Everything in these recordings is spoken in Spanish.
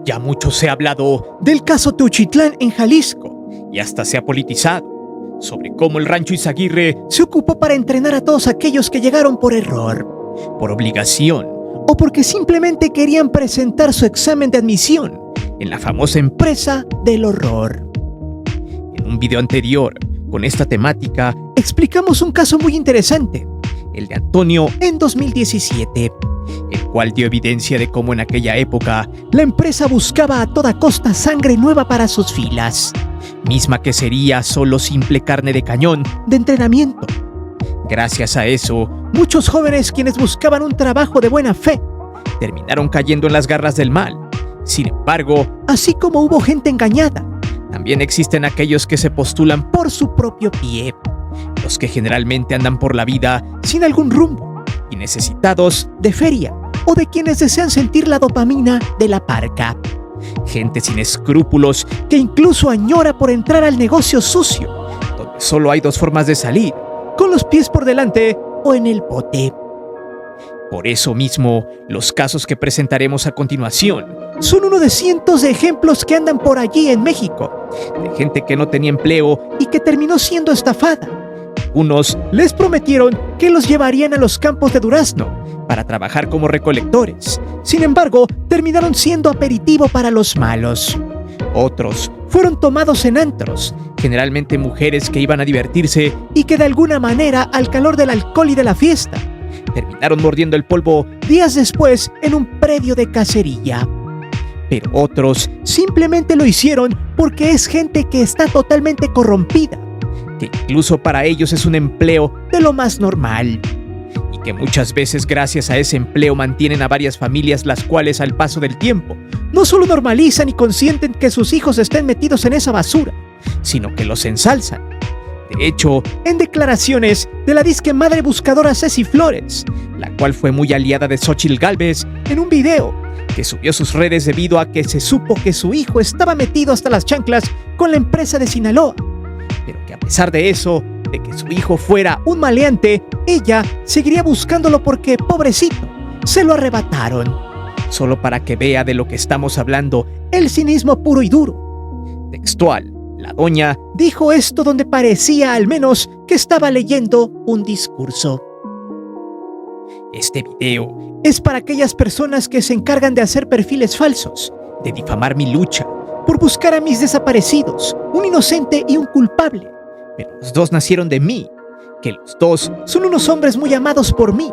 Ya mucho se ha hablado del caso Teuchitlán en Jalisco y hasta se ha politizado sobre cómo el rancho Izaguirre se ocupó para entrenar a todos aquellos que llegaron por error, por obligación o porque simplemente querían presentar su examen de admisión en la famosa empresa del horror. En un video anterior con esta temática explicamos un caso muy interesante, el de Antonio en 2017, el cual dio evidencia de cómo en aquella época la empresa buscaba a toda costa sangre nueva para sus filas, misma que sería solo simple carne de cañón de entrenamiento. Gracias a eso, muchos jóvenes quienes buscaban un trabajo de buena fe terminaron cayendo en las garras del mal. Sin embargo, así como hubo gente engañada, también existen aquellos que se postulan por su propio pie, los que generalmente andan por la vida sin algún rumbo y necesitados de feria o de quienes desean sentir la dopamina de la parca. Gente sin escrúpulos que incluso añora por entrar al negocio sucio, donde solo hay dos formas de salir, con los pies por delante o en el bote. Por eso mismo, los casos que presentaremos a continuación son uno de cientos de ejemplos que andan por allí en México, de gente que no tenía empleo y que terminó siendo estafada. Unos les prometieron que los llevarían a los campos de durazno para trabajar como recolectores. Sin embargo, terminaron siendo aperitivo para los malos. Otros fueron tomados en antros, generalmente mujeres que iban a divertirse y que de alguna manera, al calor del alcohol y de la fiesta, terminaron mordiendo el polvo días después en un predio de cacería. Pero otros simplemente lo hicieron porque es gente que está totalmente corrompida, que incluso para ellos es un empleo de lo más normal, y que muchas veces gracias a ese empleo mantienen a varias familias, las cuales al paso del tiempo no solo normalizan y consienten que sus hijos estén metidos en esa basura, sino que los ensalzan. De hecho, en declaraciones de la disque madre buscadora Ceci Flores, la cual fue muy aliada de Xóchitl Gálvez, en un video que subió a sus redes debido a que se supo que su hijo estaba metido hasta las chanclas con la empresa de Sinaloa, pero que a pesar de eso, de que su hijo fuera un maleante, ella seguiría buscándolo porque, pobrecito, se lo arrebataron. Solo para que vea de lo que estamos hablando, el cinismo puro y duro. Textual, la doña dijo esto donde parecía al menos que estaba leyendo un discurso. Este video es para aquellas personas que se encargan de hacer perfiles falsos, de difamar mi lucha, por buscar a mis desaparecidos, un inocente y un culpable. Pero los dos nacieron de mí, que los dos son unos hombres muy amados por mí,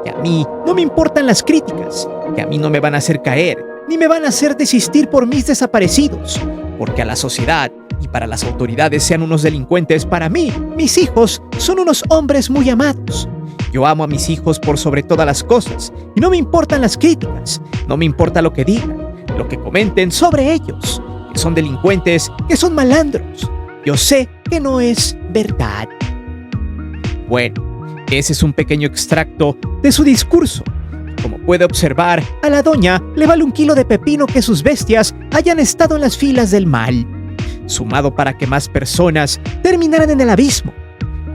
que a mí no me importan las críticas, que a mí no me van a hacer caer, ni me van a hacer desistir por mis desaparecidos, porque a la sociedad y para las autoridades sean unos delincuentes, para mí, mis hijos son unos hombres muy amados. Yo amo a mis hijos por sobre todas las cosas, y no me importan las críticas, no me importa lo que digan, lo que comenten sobre ellos, que son delincuentes, que son malandros. Yo sé que no es verdad. Bueno, ese es un pequeño extracto de su discurso. Como puede observar, a la doña le vale un kilo de pepino que sus bestias hayan estado en las filas del mal, sumado para que más personas terminaran en el abismo.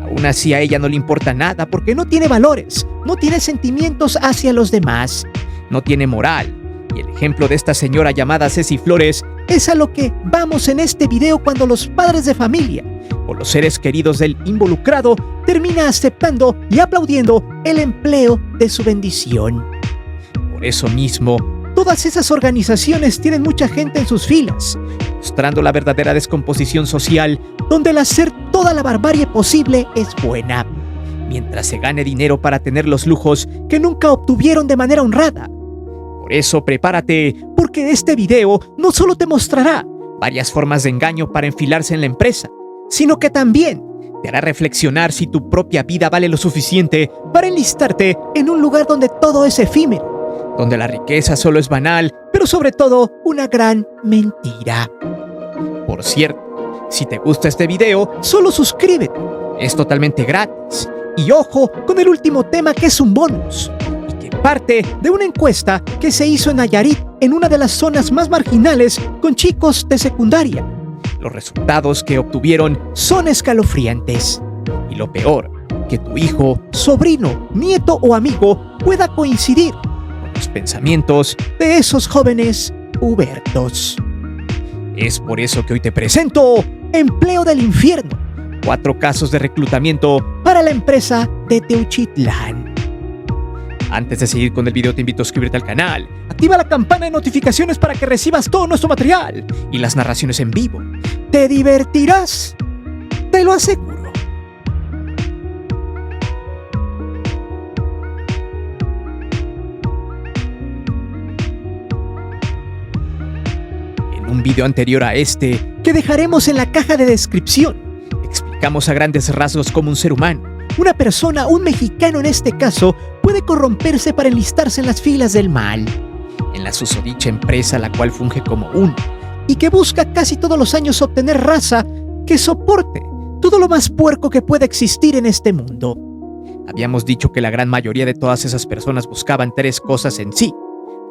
Aún así a ella no le importa nada porque no tiene valores, no tiene sentimientos hacia los demás, no tiene moral. Y el ejemplo de esta señora llamada Ceci Flores es a lo que vamos en este video cuando los padres de familia o los seres queridos del involucrado termina aceptando y aplaudiendo el empleo de su bendición. Por eso mismo, todas esas organizaciones tienen mucha gente en sus filas, mostrando la verdadera descomposición social, donde el hacer toda la barbarie posible es buena, mientras se gane dinero para tener los lujos que nunca obtuvieron de manera honrada. Por eso prepárate, porque este video no solo te mostrará varias formas de engaño para enfilarse en la empresa, sino que también te hará reflexionar si tu propia vida vale lo suficiente para enlistarte en un lugar donde todo es efímero, donde la riqueza solo es banal, pero sobre todo una gran mentira. Por cierto, si te gusta este video, solo suscríbete, es totalmente gratis. Y ojo con el último tema, que es un bonus, y que parte de una encuesta que se hizo en Nayarit, en una de las zonas más marginales, con chicos de secundaria. Los resultados que obtuvieron son escalofriantes. Y lo peor, que tu hijo, sobrino, nieto o amigo pueda coincidir con los pensamientos de esos jóvenes Hubertos. Es por eso que hoy te presento Empleo del Infierno, 4 casos de reclutamiento para la empresa de Teuchitlán. Antes de seguir con el video te invito a suscribirte al canal, activa la campana de notificaciones para que recibas todo nuestro material y las narraciones en vivo. Te divertirás, te lo aseguro. En un video anterior a este, que dejaremos en la caja de descripción, explicamos a grandes rasgos cómo un ser humano, una persona, un mexicano en este caso, puede corromperse para enlistarse en las filas del mal, en la susodicha empresa la cual funge como uno, y que busca casi todos los años obtener raza que soporte todo lo más puerco que pueda existir en este mundo. Habíamos dicho que la gran mayoría de todas esas personas buscaban 3 cosas en sí: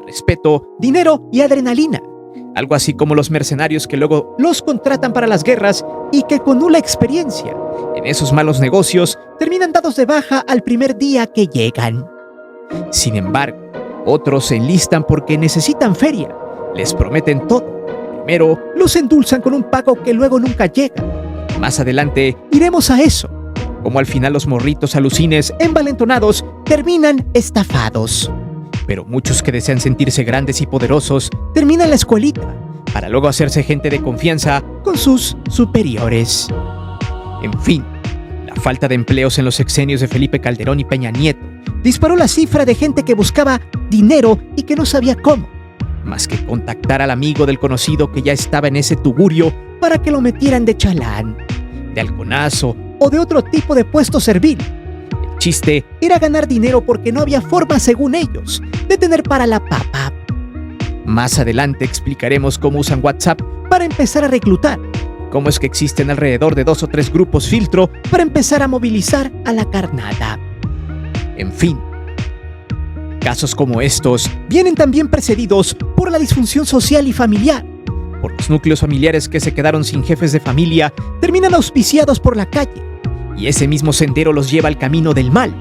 respeto, dinero y adrenalina. Algo así como los mercenarios que luego los contratan para las guerras y que con nula experiencia en esos malos negocios terminan dados de baja al primer día que llegan. Sin embargo, otros se enlistan porque necesitan feria, les prometen todo. Primero, los endulzan con un pago que luego nunca llega. Más adelante iremos a eso, como al final los morritos alucines envalentonados terminan estafados. Pero muchos que desean sentirse grandes y poderosos terminan la escuelita para luego hacerse gente de confianza con sus superiores. En fin, la falta de empleos en los sexenios de Felipe Calderón y Peña Nieto disparó la cifra de gente que buscaba dinero y que no sabía cómo, más que contactar al amigo del conocido que ya estaba en ese tugurio para que lo metieran de chalán, de halconazo o de otro tipo de puesto servil. El chiste era ganar dinero porque no había forma, según ellos, de tener para la papa. Más adelante explicaremos cómo usan WhatsApp para empezar a reclutar, cómo es que existen alrededor de 2 o 3 grupos filtro para empezar a movilizar a la carnada. En fin, casos como estos vienen también precedidos por la disfunción social y familiar, por los núcleos familiares que se quedaron sin jefes de familia, terminan auspiciados por la calle, y ese mismo sendero los lleva al camino del mal.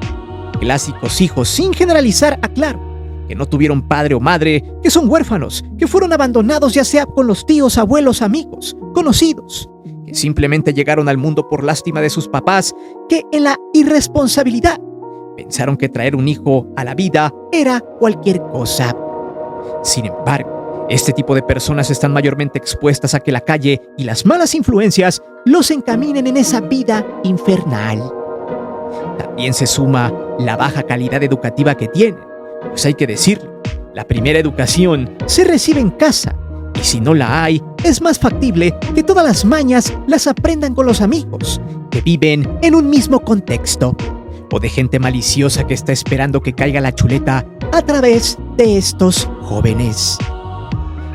Clásicos hijos, sin generalizar, aclaro, que no tuvieron padre o madre, que son huérfanos, que fueron abandonados ya sea con los tíos, abuelos, amigos, conocidos, que simplemente llegaron al mundo por lástima de sus papás, que en la irresponsabilidad pensaron que traer un hijo a la vida era cualquier cosa. Sin embargo, este tipo de personas están mayormente expuestas a que la calle y las malas influencias los encaminen en esa vida infernal. También se suma la baja calidad educativa que tienen, pues hay que decirlo, la primera educación se recibe en casa, y si no la hay, es más factible que todas las mañas las aprendan con los amigos, que viven en un mismo contexto, o de gente maliciosa que está esperando que caiga la chuleta a través de estos jóvenes.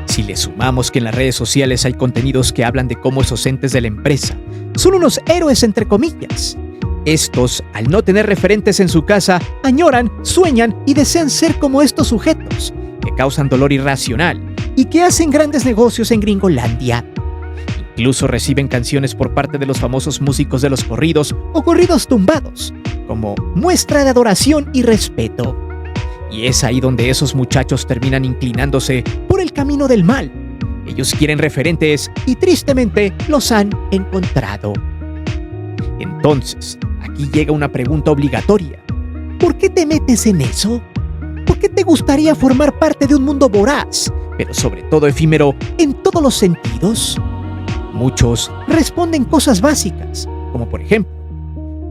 Si le sumamos que en las redes sociales hay contenidos que hablan de cómo esos entes de la empresa son unos héroes entre comillas, estos, al no tener referentes en su casa, añoran, sueñan y desean ser como estos sujetos, que causan dolor irracional y que hacen grandes negocios en Gringolandia. Incluso reciben canciones por parte de los famosos músicos de los corridos o corridos tumbados, como muestra de adoración y respeto. Y es ahí donde esos muchachos terminan inclinándose por el camino del mal. Ellos quieren referentes y tristemente los han encontrado. Entonces, aquí llega una pregunta obligatoria. ¿Por qué te metes en eso? ¿Por qué te gustaría formar parte de un mundo voraz, pero sobre todo efímero en todos los sentidos? Muchos responden cosas básicas, como por ejemplo,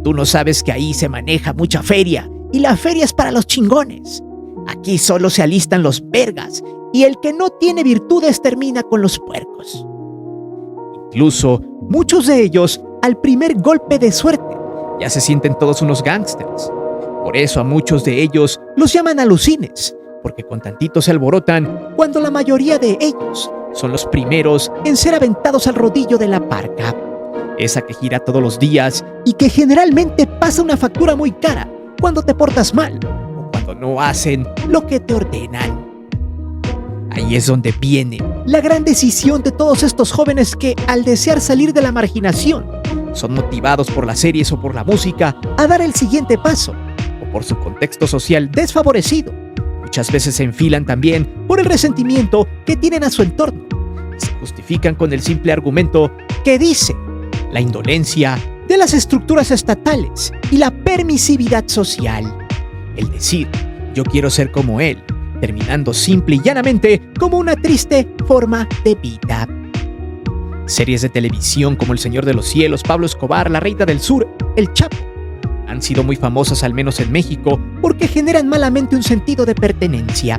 tú no sabes que ahí se maneja mucha feria y la feria es para los chingones. Aquí solo se alistan los vergas y el que no tiene virtudes termina con los puercos. Incluso muchos de ellos, al primer golpe de suerte, ya se sienten todos unos gángsters. Por eso a muchos de ellos los llaman alucines, porque con tantito se alborotan cuando la mayoría de ellos son los primeros en ser aventados al rodillo de la parca, esa que gira todos los días y que generalmente pasa una factura muy cara cuando te portas mal o cuando no hacen lo que te ordenan. Ahí es donde viene la gran decisión de todos estos jóvenes que, al desear salir de la marginación, son motivados por las series o por la música a dar el siguiente paso, o por su contexto social desfavorecido. Muchas veces se enfilan también por el resentimiento que tienen a su entorno. Se justifican con el simple argumento que dice la indolencia de las estructuras estatales y la permisividad social. El decir, yo quiero ser como él, terminando simple y llanamente como una triste forma de vida. Series de televisión como El Señor de los Cielos, Pablo Escobar, La Reina del Sur, El Chapo, han sido muy famosas al menos en México porque generan malamente un sentido de pertenencia.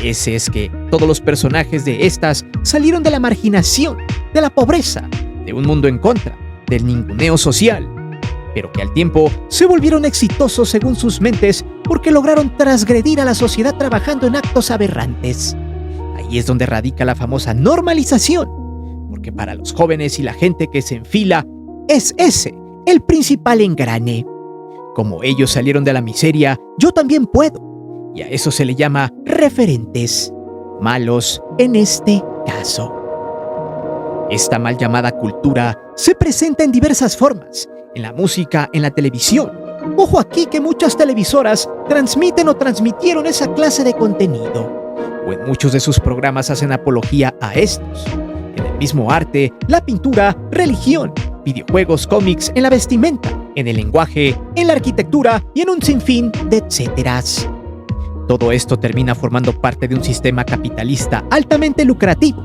Y ese es que todos los personajes de estas salieron de la marginación, de la pobreza, de un mundo en contra, del ninguneo social, pero que al tiempo se volvieron exitosos según sus mentes porque lograron transgredir a la sociedad trabajando en actos aberrantes. Ahí es donde radica la famosa normalización, porque para los jóvenes y la gente que se enfila, es ese el principal engrane. Como ellos salieron de la miseria, yo también puedo, y a eso se le llama referentes, malos en este caso. Esta mal llamada cultura se presenta en diversas formas, en la música, en la televisión. Ojo aquí que muchas televisoras transmiten o transmitieron esa clase de contenido, o en muchos de sus programas hacen apología a estos. En el mismo arte, la pintura, religión, videojuegos, cómics, en la vestimenta, en el lenguaje, en la arquitectura y en un sinfín de etcéteras. Todo esto termina formando parte de un sistema capitalista altamente lucrativo,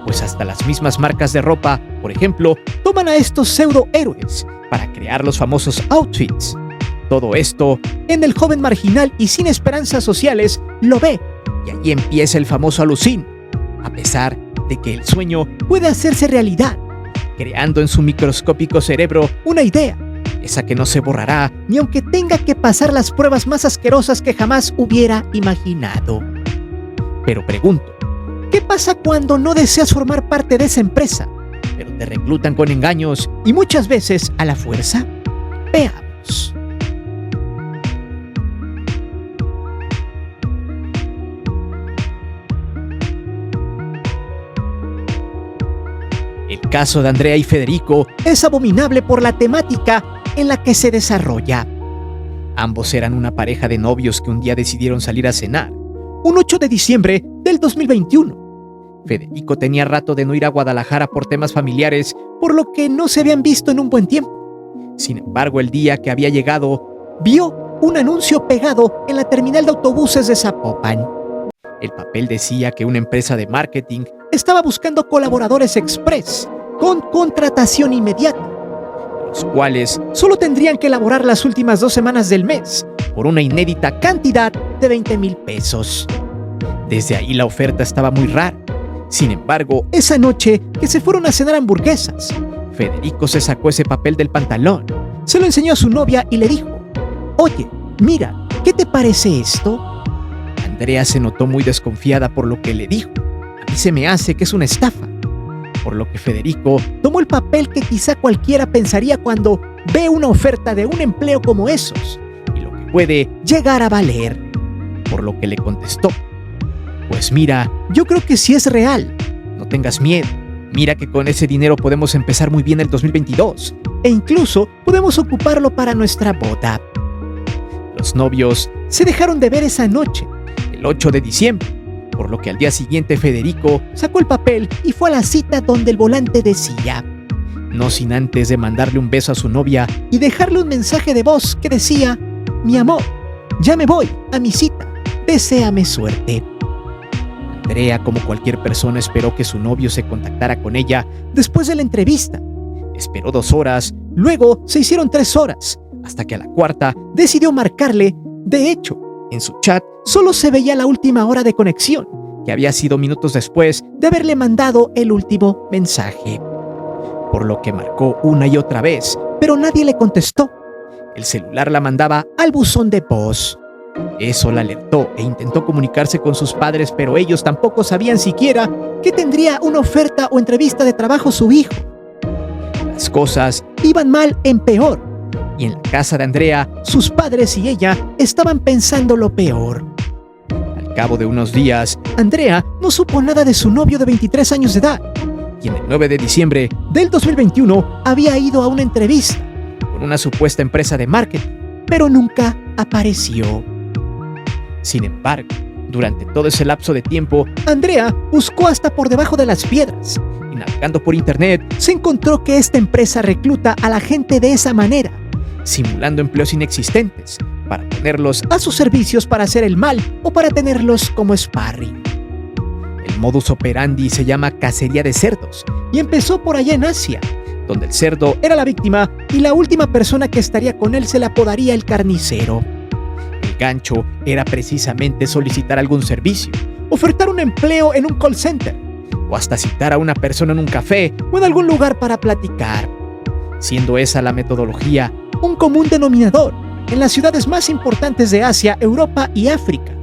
pues hasta las mismas marcas de ropa, por ejemplo, toman a estos pseudohéroes para crear los famosos outfits. Todo esto, en el joven marginal y sin esperanzas sociales, lo ve, y allí empieza el famoso alucín, a pesar de que el sueño puede hacerse realidad, creando en su microscópico cerebro una idea, esa que no se borrará ni aunque tenga que pasar las pruebas más asquerosas que jamás hubiera imaginado. Pero pregunto, ¿qué pasa cuando no deseas formar parte de esa empresa, pero te reclutan con engaños y muchas veces a la fuerza? Veamos. El caso de Andrea y Federico es abominable por la temática en la que se desarrolla. Ambos eran una pareja de novios que un día decidieron salir a cenar, un 8 de diciembre del 2021. Federico tenía rato de no ir a Guadalajara por temas familiares, por lo que no se habían visto en un buen tiempo. Sin embargo, el día que había llegado, vio un anuncio pegado en la terminal de autobuses de Zapopan. El papel decía que una empresa de marketing estaba buscando colaboradores express con contratación inmediata, los cuales solo tendrían que elaborar las últimas 2 semanas del mes por una inédita cantidad de 20,000 pesos. Desde ahí la oferta estaba muy rara. Sin embargo, esa noche que se fueron a cenar hamburguesas, Federico se sacó ese papel del pantalón, se lo enseñó a su novia y le dijo: «Oye, mira, ¿qué te parece esto?». Andrea se notó muy desconfiada por lo que le dijo. «A mí se me hace que es una estafa». Por lo que Federico tomó el papel que quizá cualquiera pensaría cuando ve una oferta de un empleo como esos y lo que puede llegar a valer. Por lo que le contestó: «Pues mira, yo creo que sí es real. No tengas miedo. Mira que con ese dinero podemos empezar muy bien el 2022 e incluso podemos ocuparlo para nuestra boda». Los novios se dejaron de ver esa noche, el 8 de diciembre, por lo que al día siguiente Federico sacó el papel y fue a la cita donde el volante decía, no sin antes de mandarle un beso a su novia y dejarle un mensaje de voz que decía: «Mi amor, ya me voy a mi cita, deséame suerte». Andrea, como cualquier persona, esperó que su novio se contactara con ella después de la entrevista. Esperó 2 horas, luego se hicieron 3 horas, hasta que a la cuarta decidió marcarle. De hecho, en su chat solo se veía la última hora de conexión, que había sido minutos después de haberle mandado el último mensaje. Por lo que marcó una y otra vez, pero nadie le contestó. El celular la mandaba al buzón de voz. Eso la alertó e intentó comunicarse con sus padres, pero ellos tampoco sabían siquiera que tendría una oferta o entrevista de trabajo su hijo. Las cosas iban mal en peor, y en la casa de Andrea, sus padres y ella estaban pensando lo peor. Al cabo de unos días, Andrea no supo nada de su novio de 23 años de edad, y en el 9 de diciembre del 2021 había ido a una entrevista con una supuesta empresa de marketing, pero nunca apareció. Sin embargo, Durante todo ese lapso de tiempo, Andrea buscó hasta por debajo de las piedras y navegando por internet se encontró que esta empresa recluta a la gente de esa manera, simulando empleos inexistentes para ponerlos a sus servicios para hacer el mal o para tenerlos como sparring. El modus operandi se llama cacería de cerdos y empezó por allá en Asia, donde el cerdo era la víctima y la última persona que estaría con él se le apodaría el carnicero. El gancho era precisamente solicitar algún servicio, ofertar un empleo en un call center o hasta citar a una persona en un café o en algún lugar para platicar, siendo esa la metodología un común denominador en las ciudades más importantes de Asia, Europa y África.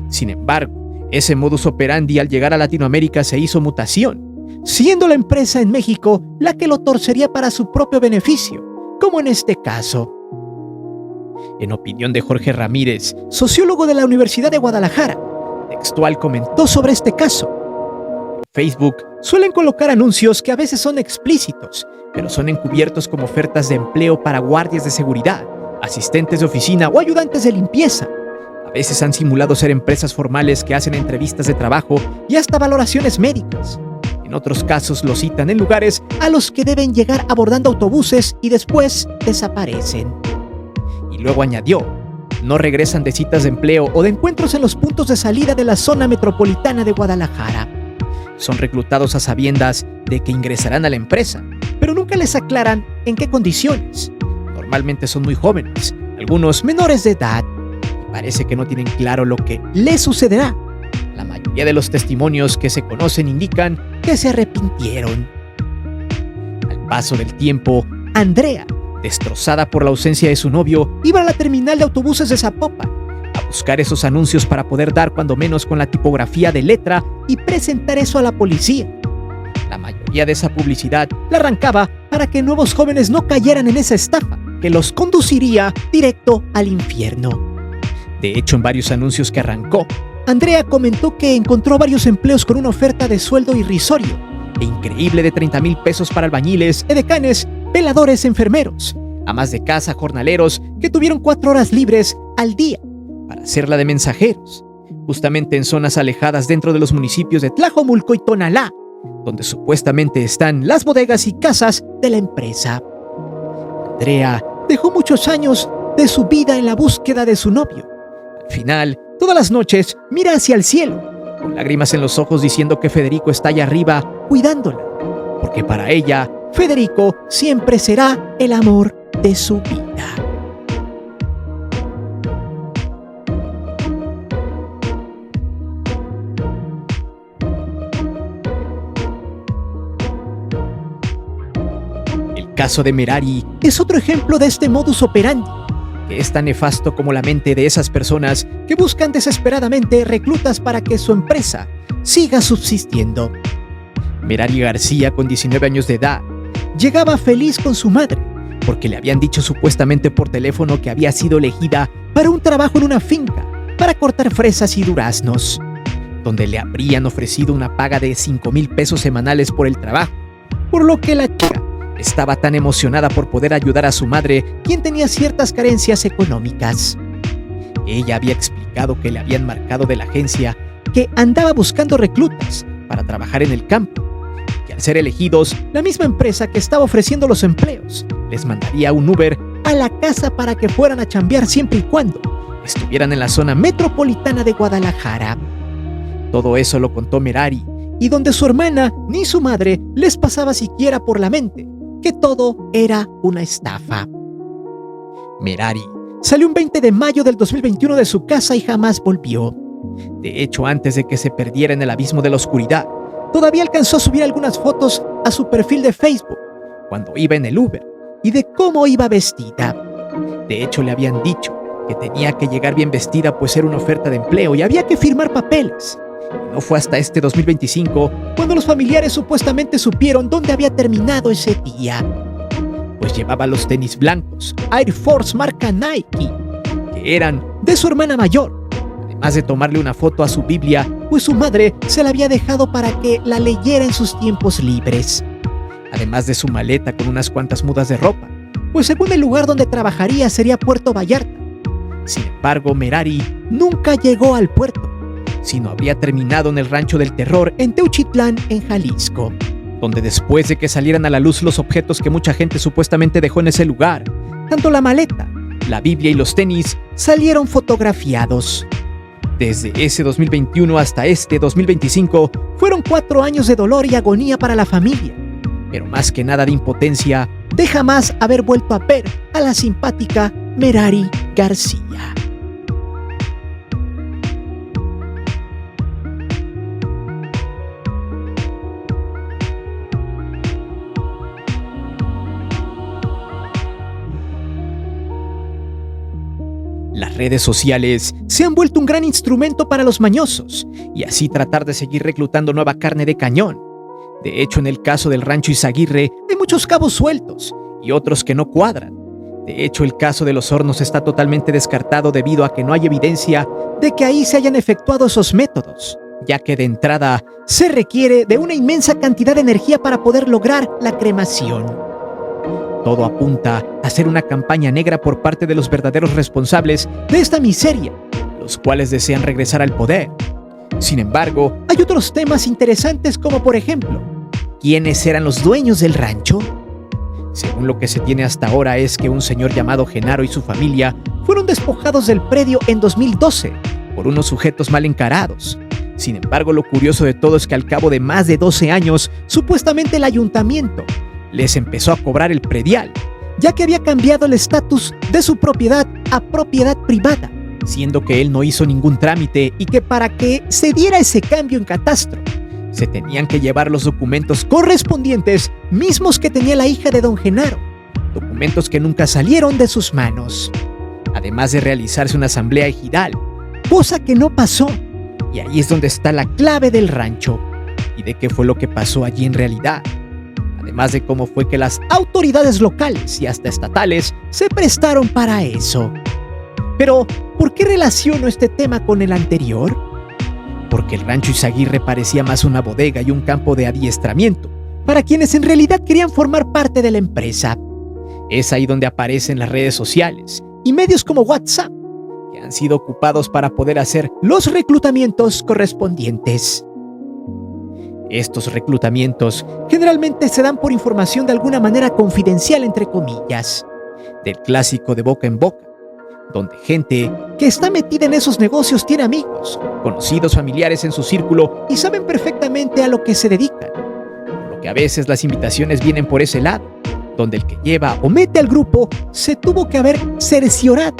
Sin embargo, ese modus operandi al llegar a Latinoamérica se hizo mutación, siendo la empresa en México la que lo torcería para su propio beneficio, como en este caso. En opinión de Jorge Ramírez, sociólogo de la Universidad de Guadalajara, textual comentó sobre este caso. En Facebook suelen colocar anuncios que a veces son explícitos, pero son encubiertos como ofertas de empleo para guardias de seguridad, asistentes de oficina o ayudantes de limpieza. A veces han simulado ser empresas formales que hacen entrevistas de trabajo y hasta valoraciones médicas. En otros casos lo citan en lugares a los que deben llegar abordando autobuses y después desaparecen. Y luego añadió, no regresan de citas de empleo o de encuentros en los puntos de salida de la zona metropolitana de Guadalajara. Son reclutados a sabiendas de que ingresarán a la empresa, pero nunca les aclaran en qué condiciones. Normalmente son muy jóvenes, algunos menores de edad, y parece que no tienen claro lo que les sucederá. La mayoría de los testimonios que se conocen indican que se arrepintieron. Al paso del tiempo, Andrea, destrozada por la ausencia de su novio, iba a la terminal de autobuses de Zapopan a buscar esos anuncios para poder dar cuando menos con la tipografía de letra y presentar eso a la policía. La mayoría de esa publicidad la arrancaba para que nuevos jóvenes no cayeran en esa estafa que los conduciría directo al infierno. De hecho, en varios anuncios que arrancó, Andrea comentó que encontró varios empleos con una oferta de sueldo irrisorio e increíble de 30,000 pesos para albañiles, edecanes, veladores, enfermeros, amas de casa, jornaleros que tuvieron 4 horas libres al día para hacerla de mensajeros, justamente en zonas alejadas dentro de los municipios de Tlajomulco y Tonalá, donde supuestamente están las bodegas y casas de la empresa. Andrea dejó muchos años de su vida en la búsqueda de su novio. Al final, todas las noches mira hacia el cielo, con lágrimas en los ojos diciendo que Federico está allá arriba cuidándola, porque para ella, Federico siempre será el amor de su vida. El caso de Merari es otro ejemplo de este modus operandi, que es tan nefasto como la mente de esas personas que buscan desesperadamente reclutas para que su empresa siga subsistiendo. Merari García, con 19 años de edad, llegaba feliz con su madre, porque le habían dicho supuestamente por teléfono que había sido elegida para un trabajo en una finca para cortar fresas y duraznos, donde le habrían ofrecido una paga de 5,000 pesos semanales por el trabajo, por lo que la chica estaba tan emocionada por poder ayudar a su madre, quien tenía ciertas carencias económicas. Ella había explicado que le habían marcado de la agencia que andaba buscando reclutas para trabajar en el campo, y al ser elegidos, la misma empresa que estaba ofreciendo los empleos les mandaría un Uber a la casa para que fueran a chambear siempre y cuando estuvieran en la zona metropolitana de Guadalajara. Todo eso lo contó Merari, y donde su hermana ni su madre les pasaba siquiera por la mente que todo era una estafa. Merari salió un 20 de mayo del 2021 de su casa y jamás volvió. De hecho, antes de que se perdiera en el abismo de la oscuridad, todavía alcanzó a subir algunas fotos a su perfil de Facebook cuando iba en el Uber y de cómo iba vestida. De hecho, le habían dicho que tenía que llegar bien vestida pues era una oferta de empleo y había que firmar papeles. Y no fue hasta este 2025 cuando los familiares supuestamente supieron dónde había terminado ese día. Pues llevaba los tenis blancos Air Force marca Nike, que eran de su hermana mayor, además de tomarle una foto a su Biblia, pues su madre se la había dejado para que la leyera en sus tiempos libres. Además de su maleta con unas cuantas mudas de ropa, pues según el lugar donde trabajaría sería Puerto Vallarta. Sin embargo, Merari nunca llegó al puerto, sino habría terminado en el Rancho del Terror en Teuchitlán, en Jalisco, donde después de que salieran a la luz los objetos que mucha gente supuestamente dejó en ese lugar, tanto la maleta, la Biblia y los tenis salieron fotografiados. Desde ese 2021 hasta este 2025 fueron 4 años de dolor y agonía para la familia, pero más que nada de impotencia de jamás haber vuelto a ver a la simpática Merari García. Las redes sociales se han vuelto un gran instrumento para los mañosos y así tratar de seguir reclutando nueva carne de cañón. De hecho, en el caso del Rancho Izaguirre hay muchos cabos sueltos y otros que no cuadran. De hecho, el caso de los hornos está totalmente descartado debido a que no hay evidencia de que ahí se hayan efectuado esos métodos, ya que de entrada se requiere de una inmensa cantidad de energía para poder lograr la cremación. Todo apunta a ser una campaña negra por parte de los verdaderos responsables de esta miseria, los cuales desean regresar al poder. Sin embargo, hay otros temas interesantes como por ejemplo, ¿quiénes eran los dueños del rancho? Según lo que se tiene hasta ahora es que un señor llamado Genaro y su familia fueron despojados del predio en 2012 por unos sujetos mal encarados. Sin embargo, lo curioso de todo es que al cabo de más de 12 años, supuestamente el ayuntamiento les empezó a cobrar el predial, ya que había cambiado el estatus de su propiedad a propiedad privada, siendo que él no hizo ningún trámite y que para que se diera ese cambio en catastro, se tenían que llevar los documentos correspondientes mismos que tenía la hija de don Genaro, documentos que nunca salieron de sus manos, además de realizarse una asamblea ejidal, cosa que no pasó, y ahí es donde está la clave del rancho, y de qué fue lo que pasó allí en realidad. Además de cómo fue que las autoridades locales y hasta estatales se prestaron para eso. Pero, ¿por qué relaciono este tema con el anterior? Porque el Rancho Izaguirre parecía más una bodega y un campo de adiestramiento para quienes en realidad querían formar parte de la empresa. Es ahí donde aparecen las redes sociales y medios como WhatsApp, que han sido ocupados para poder hacer los reclutamientos correspondientes. Estos reclutamientos generalmente se dan por información de alguna manera confidencial, entre comillas, del clásico de boca en boca, donde gente que está metida en esos negocios tiene amigos, conocidos, familiares en su círculo y saben perfectamente a lo que se dedican, por lo que a veces las invitaciones vienen por ese lado, donde el que lleva o mete al grupo se tuvo que haber cerciorado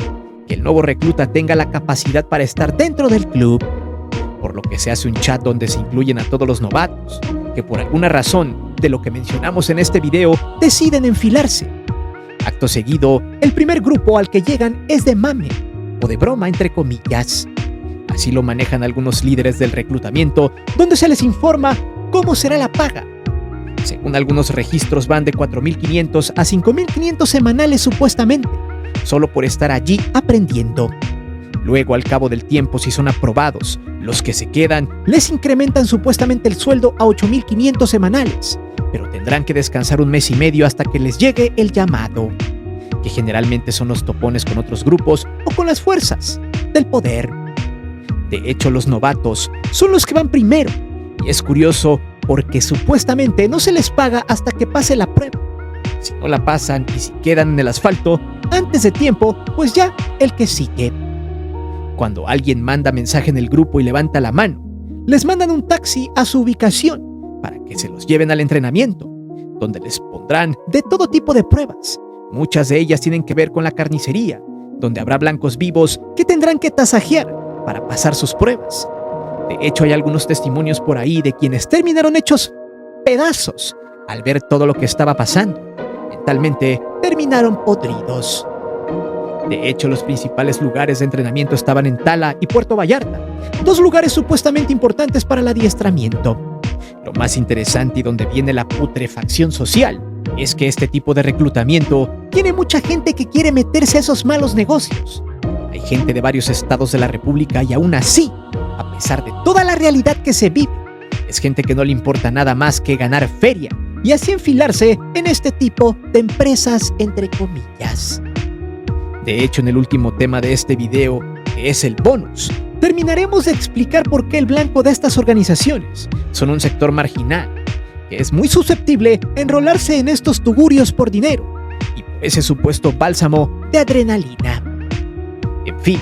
que el nuevo recluta tenga la capacidad para estar dentro del club, por lo que se hace un chat donde se incluyen a todos los novatos, que por alguna razón, de lo que mencionamos en este video, deciden enfilarse. Acto seguido, el primer grupo al que llegan es de mame, o de broma entre comillas. Así lo manejan algunos líderes del reclutamiento, donde se les informa cómo será la paga. Según algunos registros van de 4.500 a 5.500 semanales supuestamente, solo por estar allí aprendiendo. Luego, al cabo del tiempo, si son aprobados, los que se quedan les incrementan supuestamente el sueldo a 8.500 semanales, pero tendrán que descansar 1 mes y medio hasta que les llegue el llamado, que generalmente son los topones con otros grupos o con las fuerzas del poder. De hecho, los novatos son los que van primero, y es curioso porque supuestamente no se les paga hasta que pase la prueba. Si no la pasan y si quedan en el asfalto antes de tiempo, pues ya el que sigue. Cuando alguien manda mensaje en el grupo y levanta la mano, les mandan un taxi a su ubicación para que se los lleven al entrenamiento, donde les pondrán de todo tipo de pruebas. Muchas de ellas tienen que ver con la carnicería, donde habrá blancos vivos que tendrán que tasajear para pasar sus pruebas. De hecho, hay algunos testimonios por ahí de quienes terminaron hechos pedazos al ver todo lo que estaba pasando. Mentalmente terminaron podridos. De hecho, los principales lugares de entrenamiento estaban en Tala y Puerto Vallarta, 2 lugares supuestamente importantes para el adiestramiento. Lo más interesante y donde viene la putrefacción social es que este tipo de reclutamiento tiene mucha gente que quiere meterse a esos malos negocios. Hay gente de varios estados de la República y aún así, a pesar de toda la realidad que se vive, es gente que no le importa nada más que ganar feria y así enfilarse en este tipo de empresas entre comillas. De hecho, en el último tema de este video, que es el bonus, terminaremos de explicar por qué el blanco de estas organizaciones son un sector marginal, que es muy susceptible a enrolarse en estos tugurios por dinero y por ese supuesto bálsamo de adrenalina. En fin,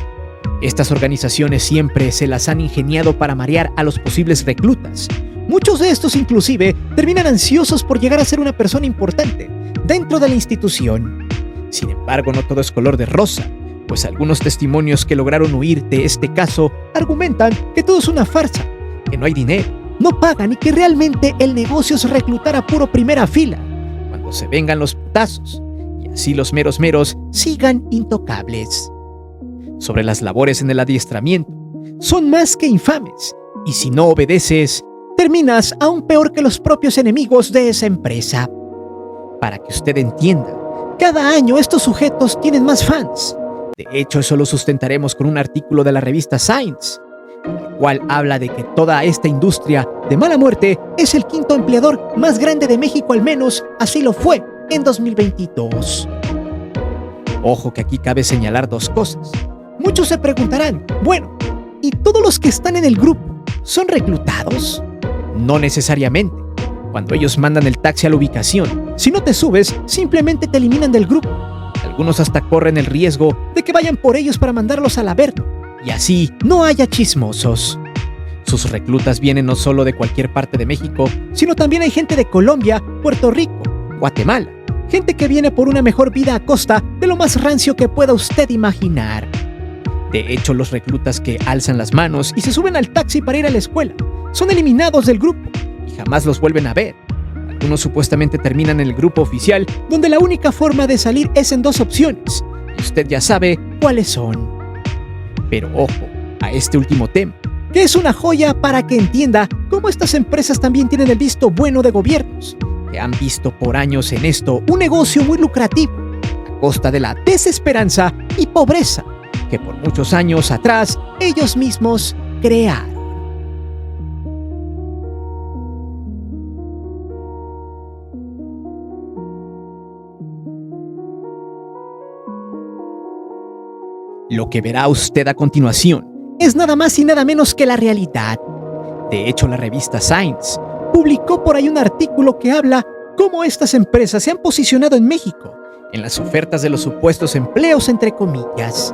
estas organizaciones siempre se las han ingeniado para marear a los posibles reclutas. Muchos de estos inclusive terminan ansiosos por llegar a ser una persona importante dentro de la institución. Sin embargo, no todo es color de rosa, pues algunos testimonios que lograron huir de este caso argumentan que todo es una farsa, que no hay dinero, no pagan y que realmente el negocio es reclutar a puro primera fila, cuando se vengan los putazos, y así los meros sigan intocables. Sobre las labores en el adiestramiento, son más que infames, y si no obedeces, terminas aún peor que los propios enemigos de esa empresa. Para que usted entienda, cada año estos sujetos tienen más fans. De hecho, eso lo sustentaremos con un artículo de la revista Science, el cual habla de que toda esta industria de mala muerte es el quinto empleador más grande de México, al menos así lo fue en 2022. Ojo que aquí cabe señalar dos cosas. Muchos se preguntarán, bueno, ¿y todos los que están en el grupo son reclutados? No necesariamente. Cuando ellos mandan el taxi a la ubicación, si no te subes, simplemente te eliminan del grupo. Algunos hasta corren el riesgo de que vayan por ellos para mandarlos al averno, y así no haya chismosos. Sus reclutas vienen no solo de cualquier parte de México, sino también hay gente de Colombia, Puerto Rico, Guatemala, gente que viene por una mejor vida a costa de lo más rancio que pueda usted imaginar. De hecho, los reclutas que alzan las manos y se suben al taxi para ir a la escuela son eliminados del grupo y jamás los vuelven a ver. Algunos supuestamente terminan en el grupo oficial, donde la única forma de salir es en dos opciones, y usted ya sabe cuáles son. Pero ojo a este último tema, que es una joya para que entienda cómo estas empresas también tienen el visto bueno de gobiernos, que han visto por años en esto un negocio muy lucrativo, a costa de la desesperanza y pobreza que por muchos años atrás ellos mismos crearon. Lo que verá usted a continuación es nada más y nada menos que la realidad. De hecho, la revista Science publicó por ahí un artículo que habla cómo estas empresas se han posicionado en México en las ofertas de los supuestos empleos entre comillas.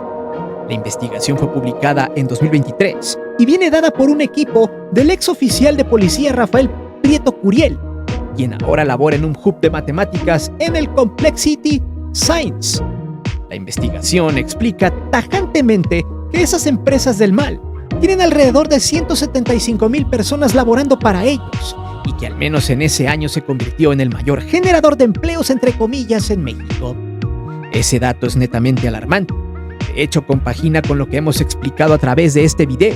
La investigación fue publicada en 2023 y viene dada por un equipo del ex oficial de policía Rafael Prieto Curiel, quien ahora labora en un hub de matemáticas en el Complexity Science. La investigación explica tajantemente que esas empresas del mal tienen alrededor de 175,000 personas laborando para ellos y que al menos en ese año se convirtió en el mayor generador de empleos entre comillas en México. Ese dato es netamente alarmante. De hecho, compagina con lo que hemos explicado a través de este video,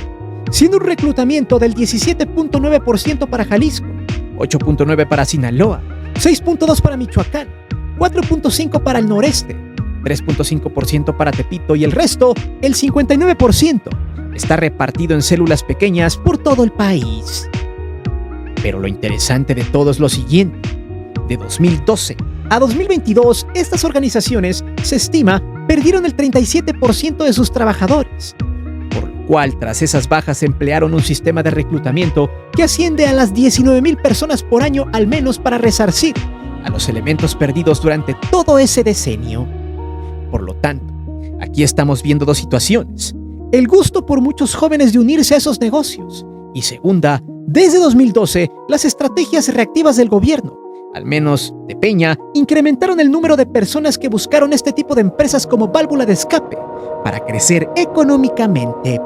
siendo un reclutamiento del 17.9% para Jalisco, 8.9% para Sinaloa, 6.2% para Michoacán, 4.5% para el noreste, 3.5% para Tepito y el resto, el 59%, está repartido en células pequeñas por todo el país. Pero lo interesante de todo es lo siguiente. De 2012 a 2022, estas organizaciones, se estima, perdieron el 37% de sus trabajadores, por lo cual tras esas bajas emplearon un sistema de reclutamiento que asciende a las 19,000 personas por año al menos para resarcir a los elementos perdidos durante todo ese decenio. Por lo tanto, aquí estamos viendo dos situaciones: el gusto por muchos jóvenes de unirse a esos negocios y segunda, desde 2012, las estrategias reactivas del gobierno, al menos de Peña, incrementaron el número de personas que buscaron este tipo de empresas como válvula de escape para crecer económicamente.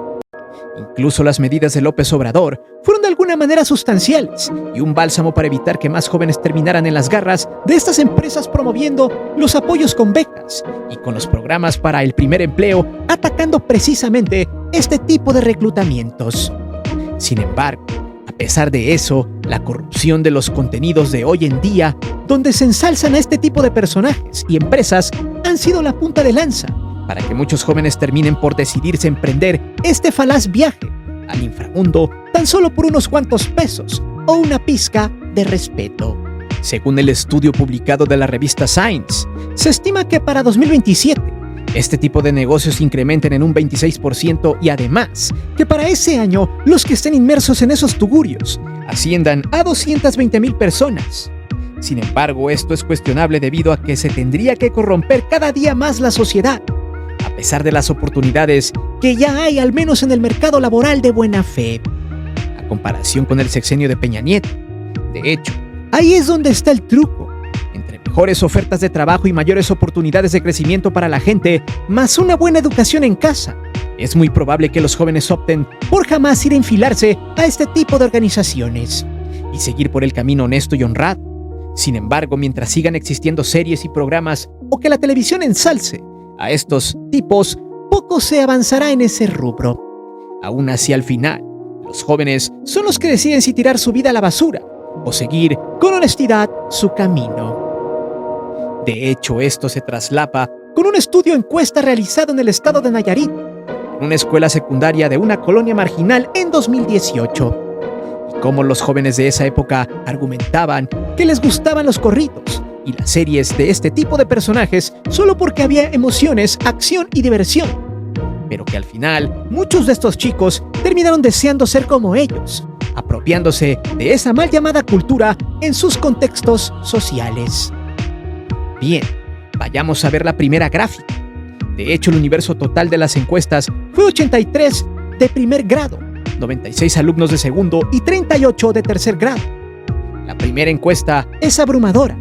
Incluso las medidas de López Obrador fueron de alguna manera sustanciales y un bálsamo para evitar que más jóvenes terminaran en las garras de estas empresas, promoviendo los apoyos con becas y con los programas para el primer empleo, atacando precisamente este tipo de reclutamientos. Sin embargo, a pesar de eso, la corrupción de los contenidos de hoy en día, donde se ensalzan a este tipo de personajes y empresas, han sido la punta de lanza para que muchos jóvenes terminen por decidirse emprender este falaz viaje al inframundo tan solo por unos cuantos pesos o una pizca de respeto. Según el estudio publicado de la revista Science, se estima que para 2027 Este tipo de negocios incrementen en un 26% y además que para ese año los que estén inmersos en esos tugurios asciendan a 220,000 personas. Sin embargo, esto es cuestionable debido a que se tendría que corromper cada día más la sociedad, a pesar de las oportunidades que ya hay al menos en el mercado laboral de buena fe, a comparación con el sexenio de Peña Nieto. De hecho, ahí es donde está el truco. Entre mejores ofertas de trabajo y mayores oportunidades de crecimiento para la gente, más una buena educación en casa, es muy probable que los jóvenes opten por jamás ir a enfilarse a este tipo de organizaciones y seguir por el camino honesto y honrado. Sin embargo, mientras sigan existiendo series y programas o que la televisión ensalce a estos tipos, poco se avanzará en ese rubro. Aún así, al final, los jóvenes son los que deciden si tirar su vida a la basura o seguir con honestidad su camino. De hecho, esto se traslapa con un estudio encuesta realizado en el estado de Nayarit, en una escuela secundaria de una colonia marginal en 2018. Y cómo los jóvenes de esa época argumentaban que les gustaban los corridos y las series de este tipo de personajes solo porque había emociones, acción y diversión, pero que al final muchos de estos chicos terminaron deseando ser como ellos, apropiándose de esa mal llamada cultura en sus contextos sociales. Bien, vayamos a ver la primera gráfica. De hecho, el universo total de las encuestas fue 83 de primer grado, 96 alumnos de segundo y 38 de tercer grado. La primera encuesta es abrumadora.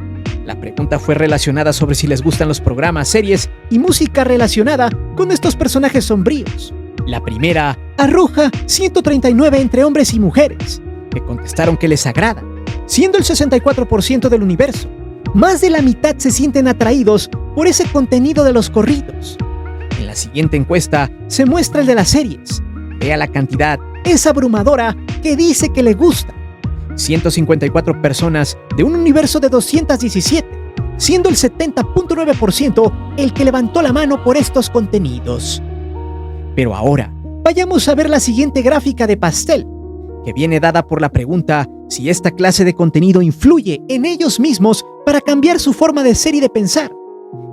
La pregunta fue relacionada sobre si les gustan los programas, series y música relacionada con estos personajes sombríos. La primera arroja 139 entre hombres y mujeres, que contestaron que les agrada, siendo el 64% del universo. Más de la mitad se sienten atraídos por ese contenido de los corridos. En la siguiente encuesta se muestra el de las series. Vea la cantidad, es abrumadora, que dice que le gusta. 154 personas de un universo de 217, siendo el 70.9% el que levantó la mano por estos contenidos. Pero ahora, vayamos a ver la siguiente gráfica de pastel, que viene dada por la pregunta si esta clase de contenido influye en ellos mismos para cambiar su forma de ser y de pensar.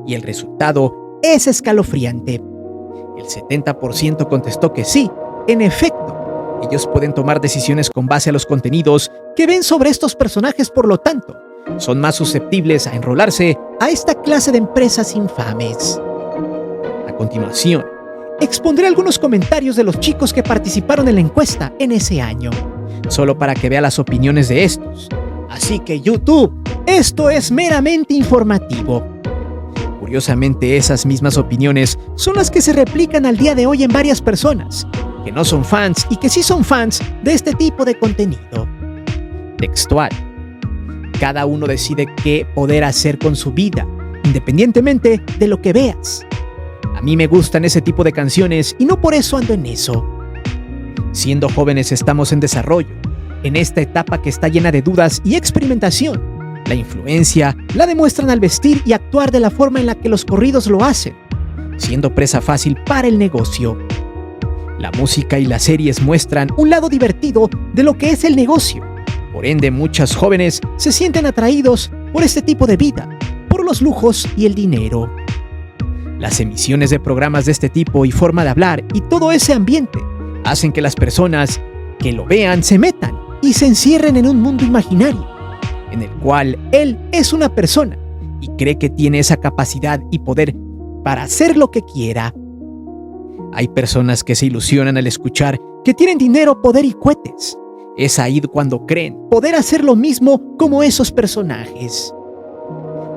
Y el resultado es escalofriante. El 70% contestó que sí, en efecto. Ellos pueden tomar decisiones con base a los contenidos que ven sobre estos personajes, por lo tanto, son más susceptibles a enrolarse a esta clase de empresas infames. A continuación, expondré algunos comentarios de los chicos que participaron en la encuesta en ese año, solo para que vea las opiniones de estos. Así que YouTube, esto es meramente informativo. Curiosamente, esas mismas opiniones son las que se replican al día de hoy en varias personas que no son fans y que sí son fans de este tipo de contenido. Textual. Cada uno decide qué poder hacer con su vida, independientemente de lo que veas. A mí me gustan ese tipo de canciones y no por eso ando en eso. Siendo jóvenes estamos en desarrollo, en esta etapa que está llena de dudas y experimentación. La influencia la demuestran al vestir y actuar de la forma en la que los corridos lo hacen, siendo presa fácil para el negocio. La música y las series muestran un lado divertido de lo que es el negocio. Por ende, muchos jóvenes se sienten atraídos por este tipo de vida, por los lujos y el dinero. Las emisiones de programas de este tipo y forma de hablar y todo ese ambiente hacen que las personas que lo vean se metan y se encierren en un mundo imaginario, en el cual él es una persona y cree que tiene esa capacidad y poder para hacer lo que quiera. Hay personas que se ilusionan al escuchar que tienen dinero, poder y cohetes. Es ahí cuando creen poder hacer lo mismo como esos personajes.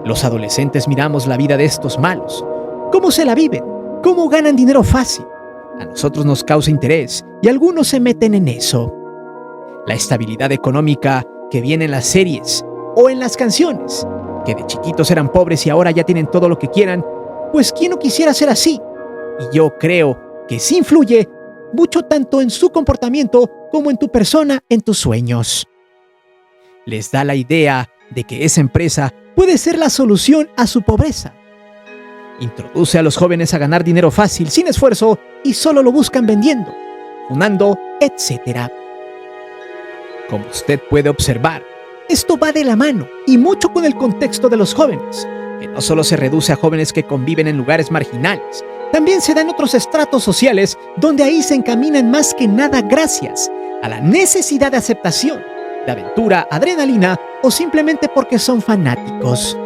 Los adolescentes miramos la vida de estos malos, cómo se la viven, cómo ganan dinero fácil. A nosotros nos causa interés y algunos se meten en eso. La estabilidad económica que viene en las series o en las canciones, que de chiquitos eran pobres y ahora ya tienen todo lo que quieran, pues ¿quién no quisiera ser así? Y yo creo que sí influye mucho tanto en su comportamiento como en tu persona, en tus sueños. Les da la idea de que esa empresa puede ser la solución a su pobreza. Introduce a los jóvenes a ganar dinero fácil, sin esfuerzo, y solo lo buscan vendiendo, funando, etc. Como usted puede observar, esto va de la mano y mucho con el contexto de los jóvenes, que no solo se reduce a jóvenes que conviven en lugares marginales, también se da en otros estratos sociales donde ahí se encaminan más que nada gracias a la necesidad de aceptación, de aventura, adrenalina o simplemente porque son fanáticos,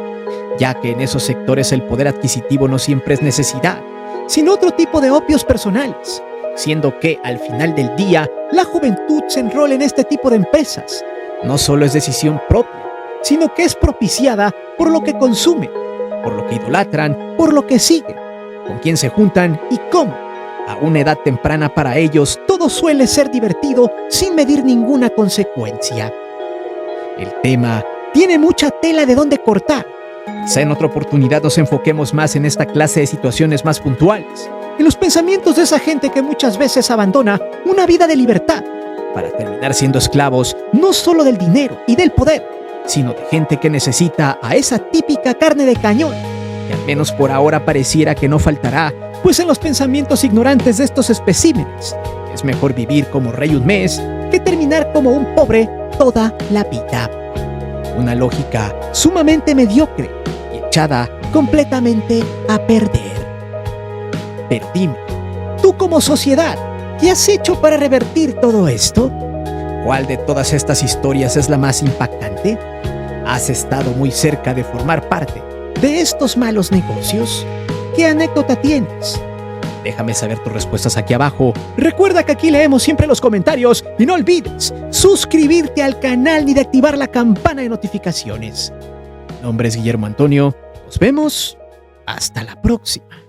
ya que en esos sectores el poder adquisitivo no siempre es necesidad, sino otro tipo de opios personales, siendo que al final del día la juventud se enrola en este tipo de empresas. No solo es decisión propia, sino que es propiciada por lo que consumen, por lo que idolatran, por lo que siguen, con quién se juntan y cómo. A una edad temprana para ellos todo suele ser divertido sin medir ninguna consecuencia. El tema tiene mucha tela de dónde cortar. Quizá en otra oportunidad nos enfoquemos más en esta clase de situaciones más puntuales, en los pensamientos de esa gente que muchas veces abandona una vida de libertad para terminar siendo esclavos no solo del dinero y del poder, sino de gente que necesita a esa típica carne de cañón, que al menos por ahora pareciera que no faltará, pues en los pensamientos ignorantes de estos especímenes es mejor vivir como rey un mes que terminar como un pobre toda la vida. Una lógica sumamente mediocre y echada completamente a perder. Pero dime, tú como sociedad, ¿qué has hecho para revertir todo esto? ¿Cuál de todas estas historias es la más impactante? ¿Has estado muy cerca de formar parte de estos malos negocios? ¿Qué anécdota tienes? Déjame saber tus respuestas aquí abajo. Recuerda que aquí leemos siempre los comentarios y no olvides suscribirte al canal y de activar la campana de notificaciones. Mi nombre es Guillermo Antonio. Nos vemos. Hasta la próxima.